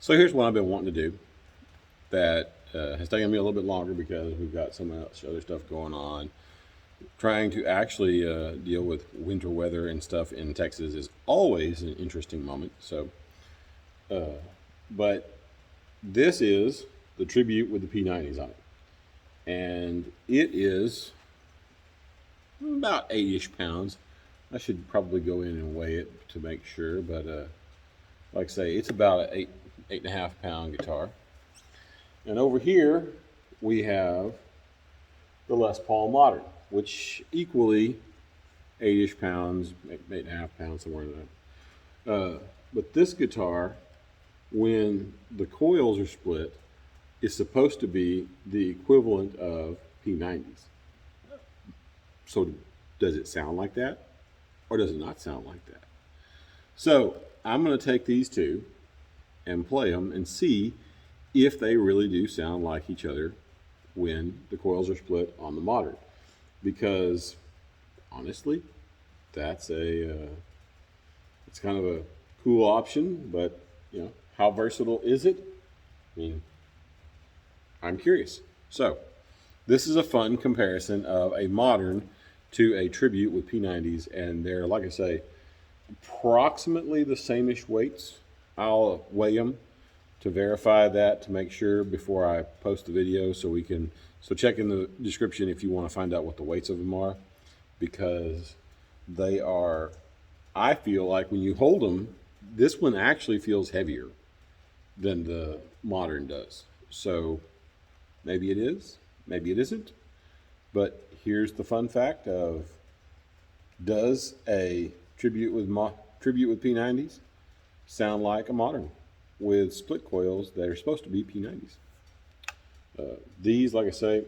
So here's what I've been wanting to do that has taken me a little bit longer because we've got some other stuff going on. Trying to actually deal with winter weather and stuff in Texas is always an interesting moment. So, but this is the Tribute with the P90s on it. And it is about 8-ish pounds. I should probably go in and weigh it to make sure, but like I say, it's about an 8.5 pound guitar. And over here we have the Les Paul Modern, which equally 8-ish pounds, 8.5 pounds, somewhere in that. But this guitar, when the coils are split, is supposed to be the equivalent of P90s. So does it sound like that, or does it not sound like that? So I'm going to take these two and play them and see if they really do sound like each other when the coils are split on the Modern. Because honestly, that's it's kind of a cool option, but you know, how versatile is it? I mean, I'm curious. So this is a fun comparison of a Modern to a Tribute with P90s, and they're, like I say, approximately the same-ish weights. I'll weigh them to verify that, to make sure before I post the video, so we can, so check in the description if you want to find out what the weights of them are, because they are, I feel like when you hold them, this one actually feels heavier than the Modern does. So maybe it is, maybe it isn't, but here's the fun fact of, does a Tribute with P90s sound like a Modern with split coils that are supposed to be P90s? These, like I say,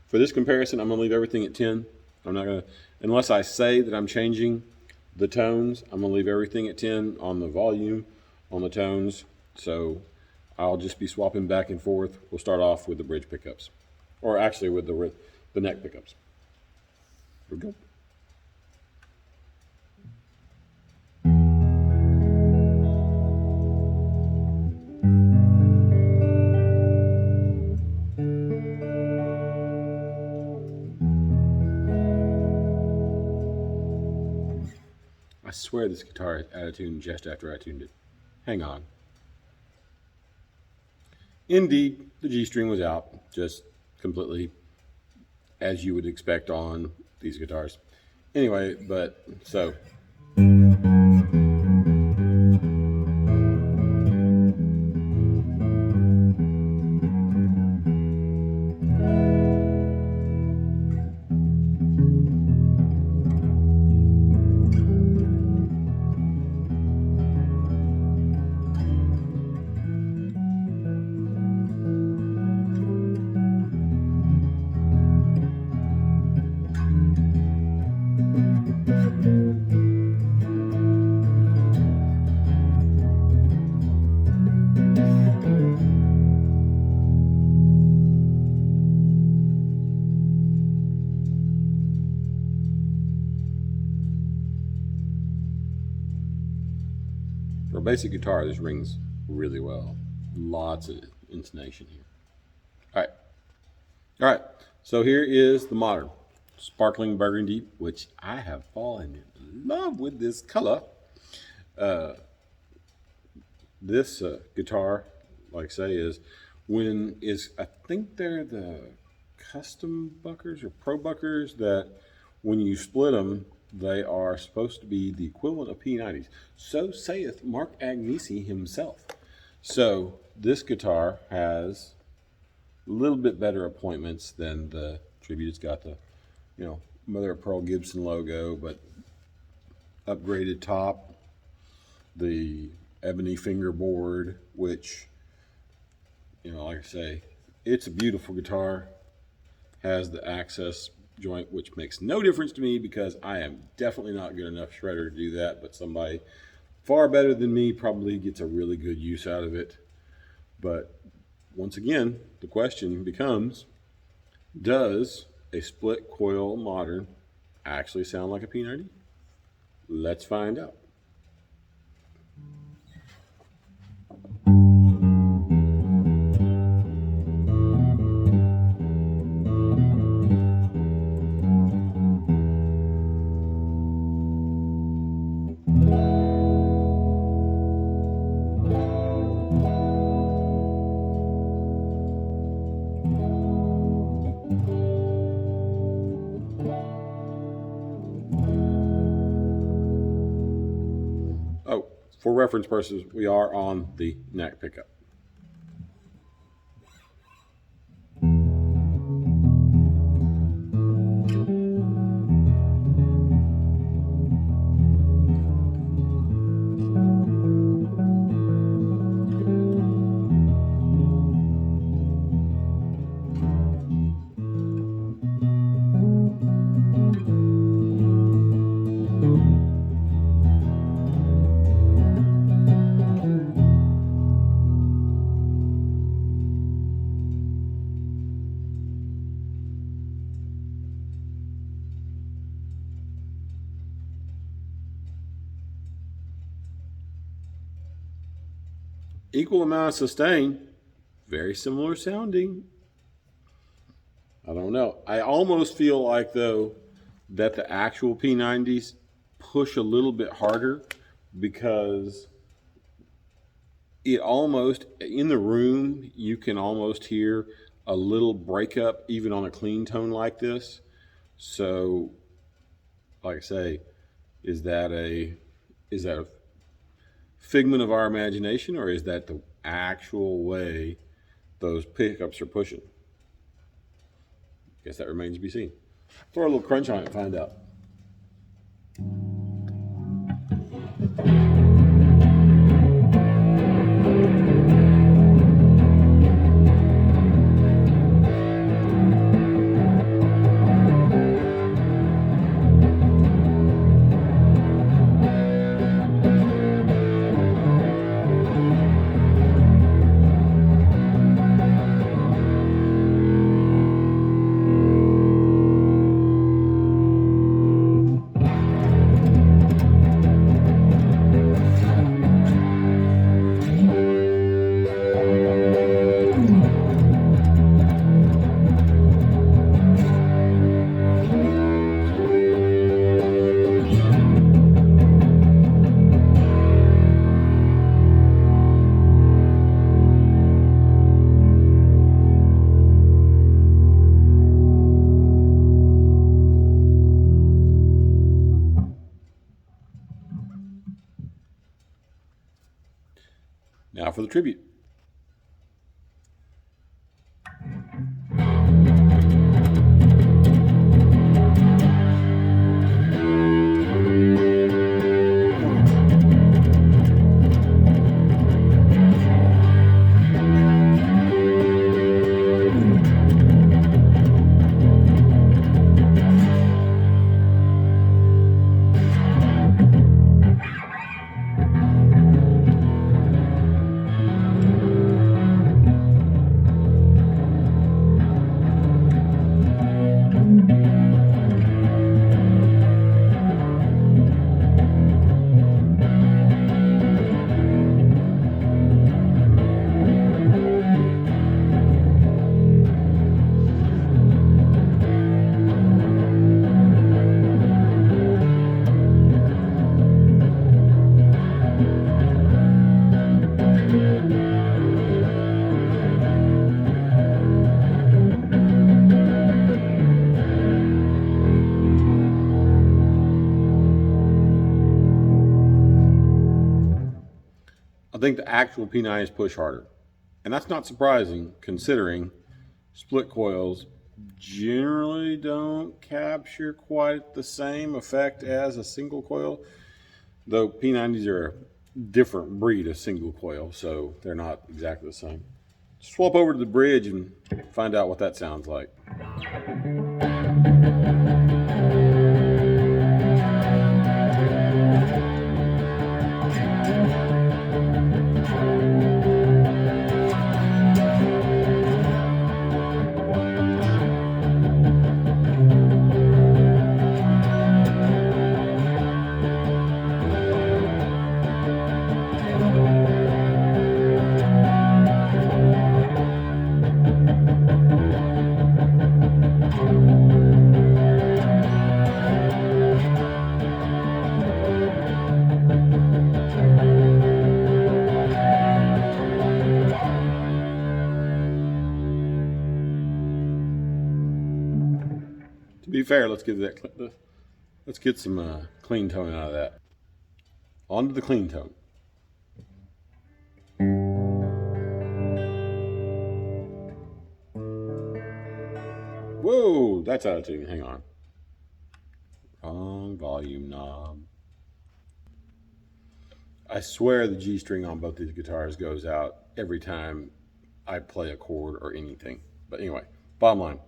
for this comparison, I'm going to leave everything at 10. I'm not going to, unless I say that I'm changing the tones, I'm going to leave everything at 10 on the volume, on the tones. So I'll just be swapping back and forth. We'll start off with the bridge pickups, or actually with the neck pickups. Here we go. I swear this guitar is out of tune just after I tuned it. Hang on. Indeed, the G string was out, just completely as you would expect on these guitars. Anyway, but so. For a basic guitar, this rings really well. Lots of intonation here. All right. So here is the Modern Sparkling Burgundy, which I have fallen in love with this color. This guitar, like I say, I think they're the custom buckers or pro buckers that when you split them, they are supposed to be the equivalent of P90s. So saith Mark Agnesi himself. So this guitar has a little bit better appointments than the Tribute. It's got the, you know, mother of pearl Gibson logo, but upgraded top, the ebony fingerboard, which, you know, like I say, it's a beautiful guitar. Has the access joint, which makes no difference to me because I am definitely not good enough shredder to do that, but somebody far better than me probably gets a really good use out of it. But once again, the question becomes, does a split coil Modern actually sound like a P90? Let's find out. for reference purposes, we are on the neck pickup. Equal amount of sustain, very similar sounding. I don't know. I almost feel like, though, that the actual P90s push a little bit harder, because it almost, in the room, you can almost hear a little breakup even on a clean tone like this. So, like I say, is that a figment of our imagination, or is that the actual way those pickups are pushing? Guess that remains to be seen. Throw a little crunch on it and find out. Now for the tribute. I think the actual P90s push harder. And that's not surprising, considering split coils generally don't capture quite the same effect as a single coil, though P90s are a different breed of single coil, so they're not exactly the same. Swap over to the bridge and find out what that sounds like. To be fair, let's get some clean tone out of that. On to the clean tone. Whoa, that's out of tune. Hang on. Wrong volume knob. I swear the G string on both these guitars goes out every time I play a chord or anything. But anyway, bottom line.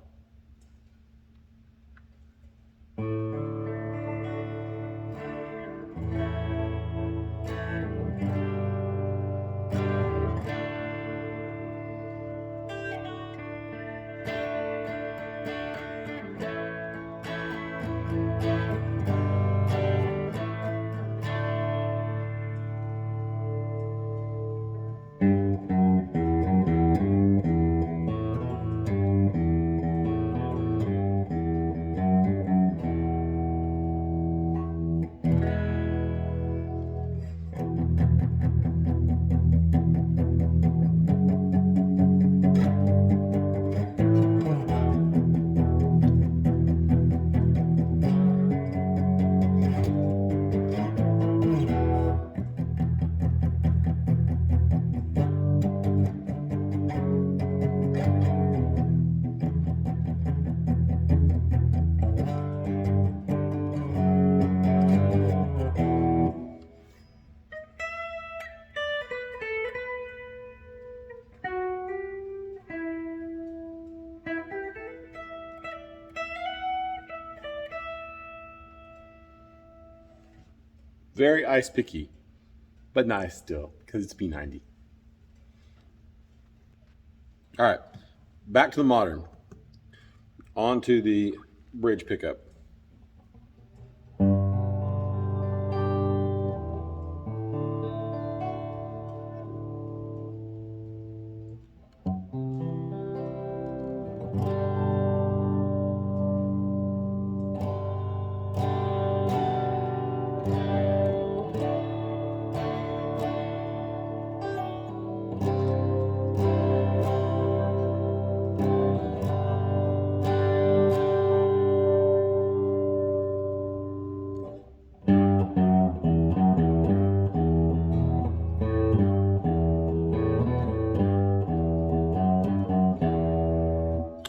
Very ice picky, but nice still, because it's P90. All right, back to the Modern. On to the bridge pickup.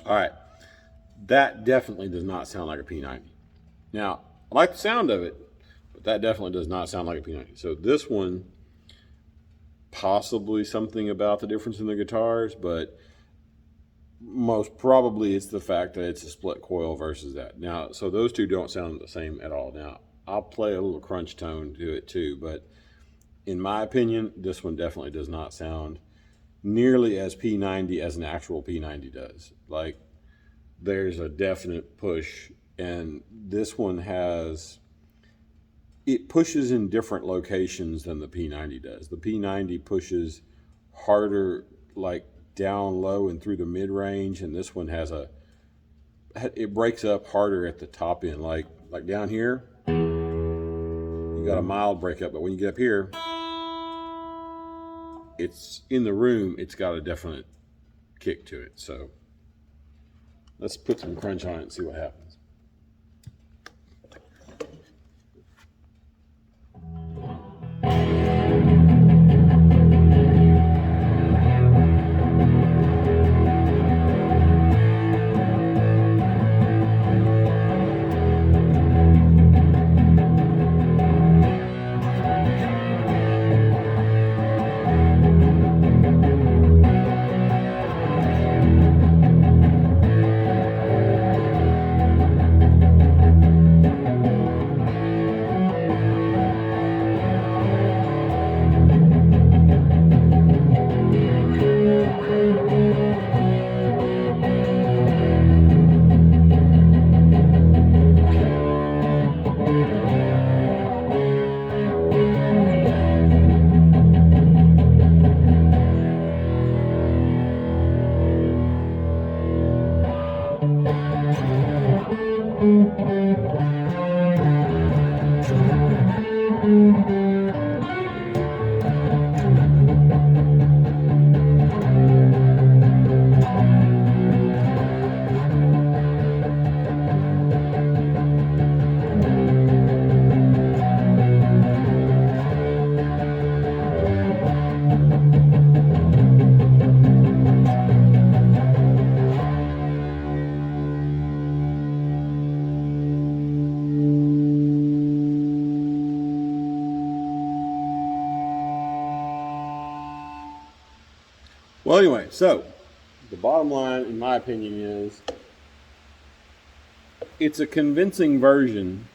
All right, that definitely does not sound like a P90. Now, I like the sound of it, but that definitely does not sound like a P90. So this one, possibly something about the difference in the guitars, but most probably it's the fact that it's a split coil versus that. Now, so those two don't sound the same at all. Now, I'll play a little crunch tone to it too, but in my opinion, this one definitely does not sound nearly as P90 as an actual P90 does. Like, there's a definite push, and this one it pushes in different locations than the P90 does. The P90 pushes harder, like down low and through the mid range, and this one it breaks up harder at the top end. Like down here, you got a mild breakup, but when you get up here, it's in the room, it's got a definite kick to it. So let's put some crunch on it and see what happens. Well, anyway, so the bottom line, in my opinion, is it's a convincing version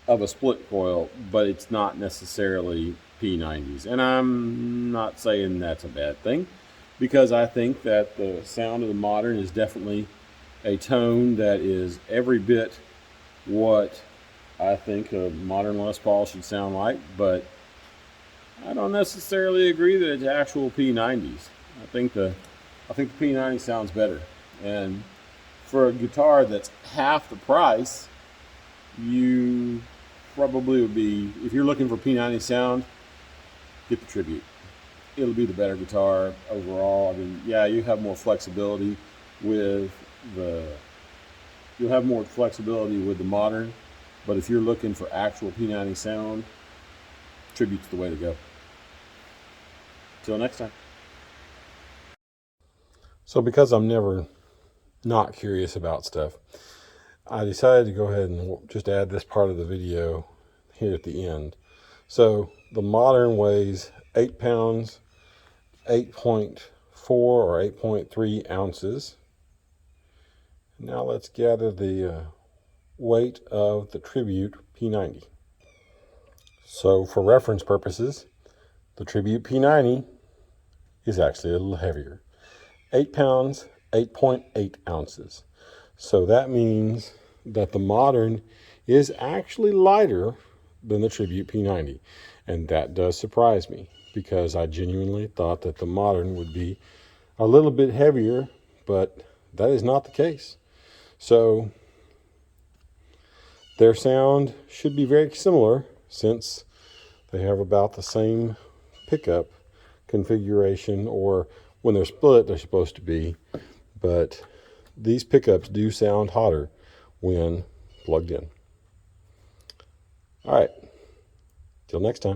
of a split coil, but it's not necessarily P90s. And I'm not saying that's a bad thing, because I think that the sound of the Modern is definitely a tone that is every bit what I think a modern Les Paul should sound like, but I don't necessarily agree that it's actual P90s. I think the P90 sounds better. And for a guitar that's half the price, you probably would be, if you're looking for P90 sound, get the Tribute. It'll be the better guitar overall. I mean, yeah, you have more flexibility with the Modern, but if you're looking for actual P90 sound, Tribute's the way to go. Till next time. So because I'm never not curious about stuff, I decided to go ahead and just add this part of the video here at the end. So the Modern weighs 8 pounds, 8.4 or 8.3 ounces. Now let's gather the weight of the Tribute P90. So for reference purposes, the Tribute P90 is actually a little heavier. 8 pounds, 8.8 ounces. So that means that the Modern is actually lighter than the Tribute P90. And that does surprise me, because I genuinely thought that the Modern would be a little bit heavier, but that is not the case. So their sound should be very similar, since they have about the same pickup configuration, or when they're split, they're supposed to be. But these pickups do sound hotter when plugged in. All right, till next time.